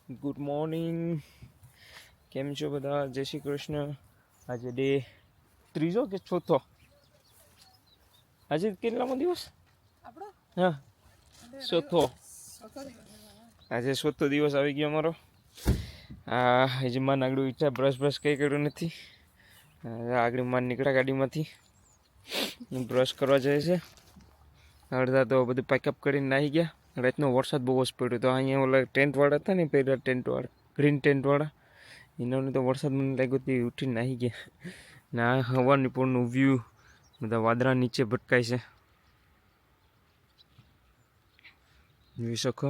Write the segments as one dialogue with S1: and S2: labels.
S1: Good morning. કેમ છો બધા? જય શ્રી કૃષ્ણ. આજે ડે ત્રીજો કે ચોથો? આજે કેટલામો દિવસ? હા, ચોથો. આજે ચોથો દિવસ આવી ગયો અમારો. આ યજમાન આગળ ઈચ્છા બ્રશ કંઈ કર્યું નથી. આગળ માન નીકળ્યા ગાડીમાંથી, બ્રશ કરવા જાય છે. અડધા તો બધું પેકઅપ કરીને નાહી ગયા. રાતનો વરસાદ બહુ જ પડ્યો તો અહીંયા ઓલા ટેન્ટવાળા હતા ને, પહેલાં ટેન્ટવાળા, ગ્રીન ટેન્ટવાળા, એનાને તો વરસાદ મને લાગ્યો તે ઉઠીને નાહી ગયા. ના હવાની પોળનું વ્યૂ, બધા વાદળા નીચે ભટકાય છે, જોઈ શકો.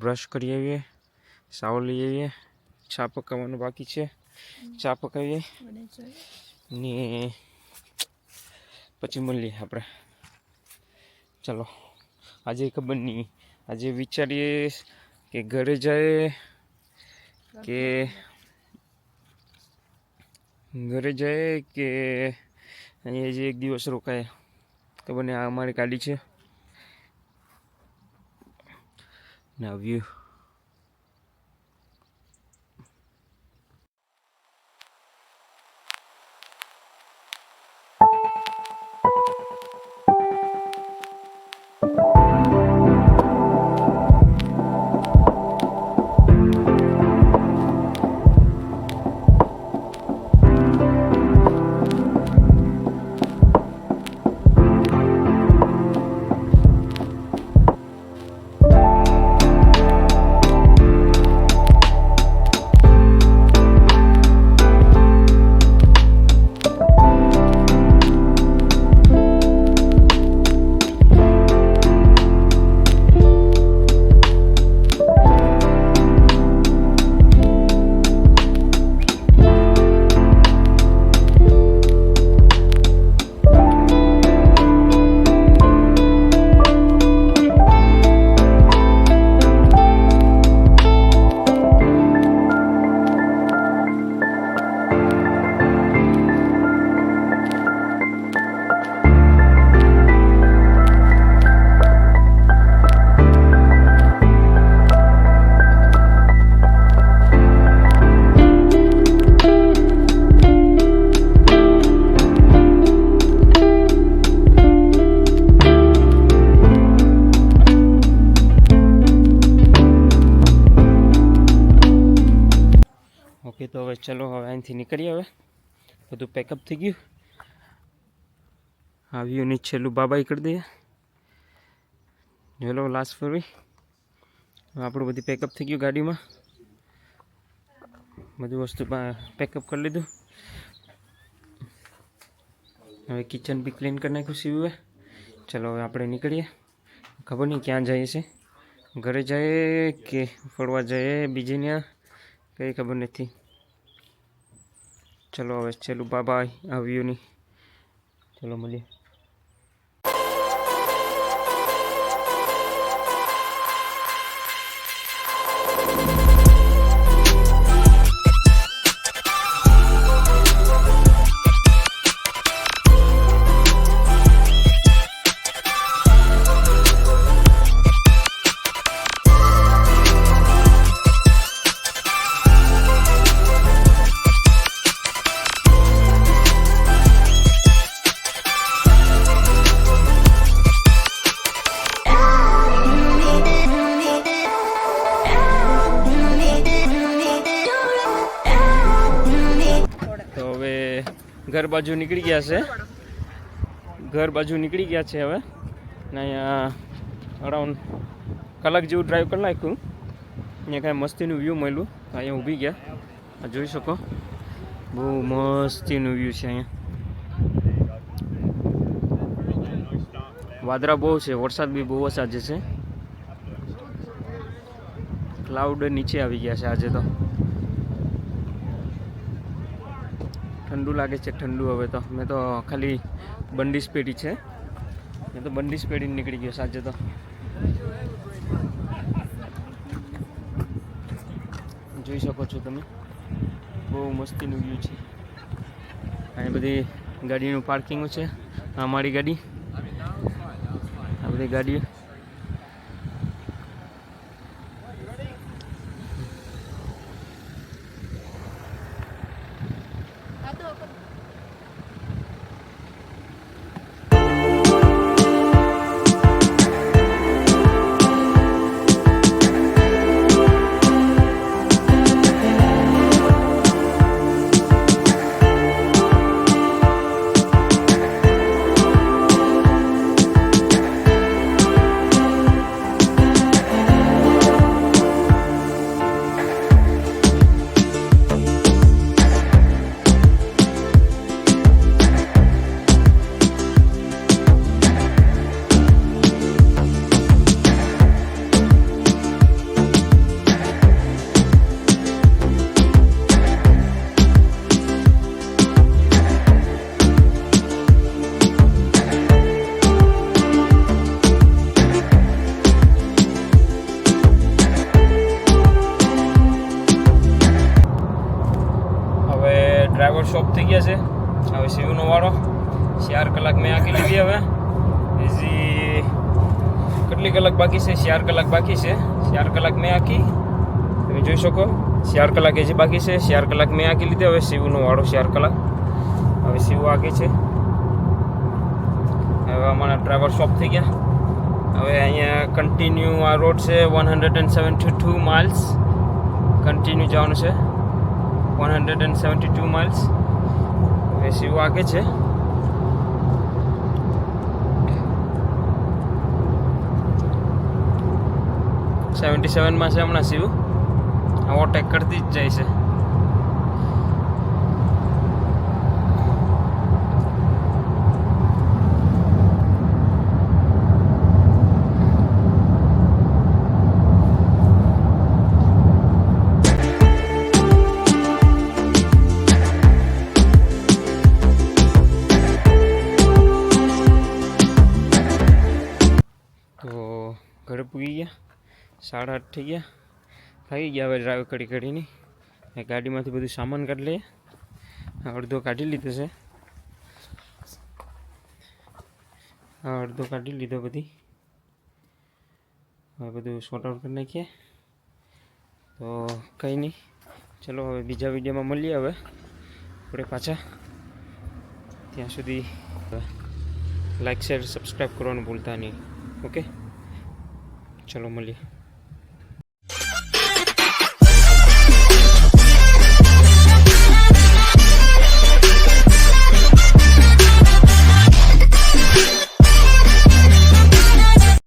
S1: બ્રશ કરી આવીએ, સાવ લઈ આવીએ, ચા પકાવવાનું બાકી છે, ચા પકાવીએ ને પછી મળીએ આપણે. ચાલો, આજે ખબર નહીં, આજે વિચારીએ કે ઘરે જાય કે અહીંયા જે એક દિવસ રોકાય. ખબર નહીં. આ અમારી ગાડી છે ના વ્યૂ. ઓકે, તો હવે ચલો, હવે અહીંથી નીકળીએ. હવે બધું પેકઅપ થઈ ગયું. આ વ્યૂની છેલ્લું બાબાઈ કરી દઈએ. ચલો, લાસ્ટ ફરવી. આપણું બધું પેકઅપ થઈ ગયું ગાડીમાં. બધું વસ્તુ પેકઅપ કરી લીધું. હવે કિચન બી ક્લીન કરી નાખ્યું સીવે. ચલો, હવે આપણે નીકળીએ. ખબર નહીં ક્યાં જઈએ છે, ઘરે જઈએ કે ફરવા જઈએ બીજે ત્યાં, કંઈ ખબર નથી. ચલો, હવે છેલ્લું બાબાઈ આ વ્યૂની. ચલો, મળીએ. ઘર બાજુ નીકળી ગયા છે. હવે ને અહીંયા અરાઉન્ડ કલાક જેવું ડ્રાઈવ કરી નાખ્યું. અહીંયા કાંઈ મસ્તીનું વ્યૂ મળ્યું. અહીંયા ઊભી ગયા. આ જોઈ શકો, બહુ મસ્તીનું વ્યૂ છે અહીંયા. વાદળા બહુ છે, વરસાદ બી બહુ જ આજે છે. ક્લાઉડ નીચે આવી ગયા છે આજે તો. ઠંડુ લાગે છે, ઠંડુ. હવે તો મેં તો ખાલી બંડીશ પેઢી છે, મેં તો બંડીશ પેઢી નીકળી ગયો સાંજે તો. જોઈ શકો છો તમે, બહુ મસ્તીનું વ્યૂ છે. અહીં બધી ગાડીનું પાર્કિંગ છે. આ મારી ગાડી, આ બધી ગાડીઓ. કલાક મેં આખી લીધી. હવે હજી કેટલી કલાક બાકી છે? 4 કલાક બાકી છે. 4 કલાક મેં આખી, તમે જોઈ શકો. 4 કલાક હજી બાકી છે. 4 કલાક મેં આખી લીધી. હવે શિવનો વાળો 4 કલાક. હવે શિવ આગે છે. હવે અમારા ડ્રાઈવર શોપ થઈ ગયા. હવે અહીંયા કન્ટિન્યુ આ રોડ છે 172 માઇલ્સ કન્ટિન્યુ જવાનું છે. 172 માઇલ્સ. હવે શિવ આગે છે. માં છે હમણાં શિવ. ઓવરટેક કરતી જ જાય છે. તો ઘરે પૂગી ગયા. 8:30 થઈ ગયા. થાકી ગયા હવે ડ્રાઈવ કરી કરીને. ગાડીમાંથી બધું સામાન કાઢી લઈએ. અડધો કાઢી લીધો છે. અડધો કાઢી લીધો બધી. હવે બધું શોર્ટ આઉટ કરી નાખીએ. તો કંઈ નહીં, ચલો હવે બીજા વિડીયોમાં મળીએ. હવે આપણે પાછા. ત્યાં સુધી લાઈક શેર સબસ્ક્રાઈબ કરવાનું ભૂલતા નહીં. ઓકે, ચલો મળીએ.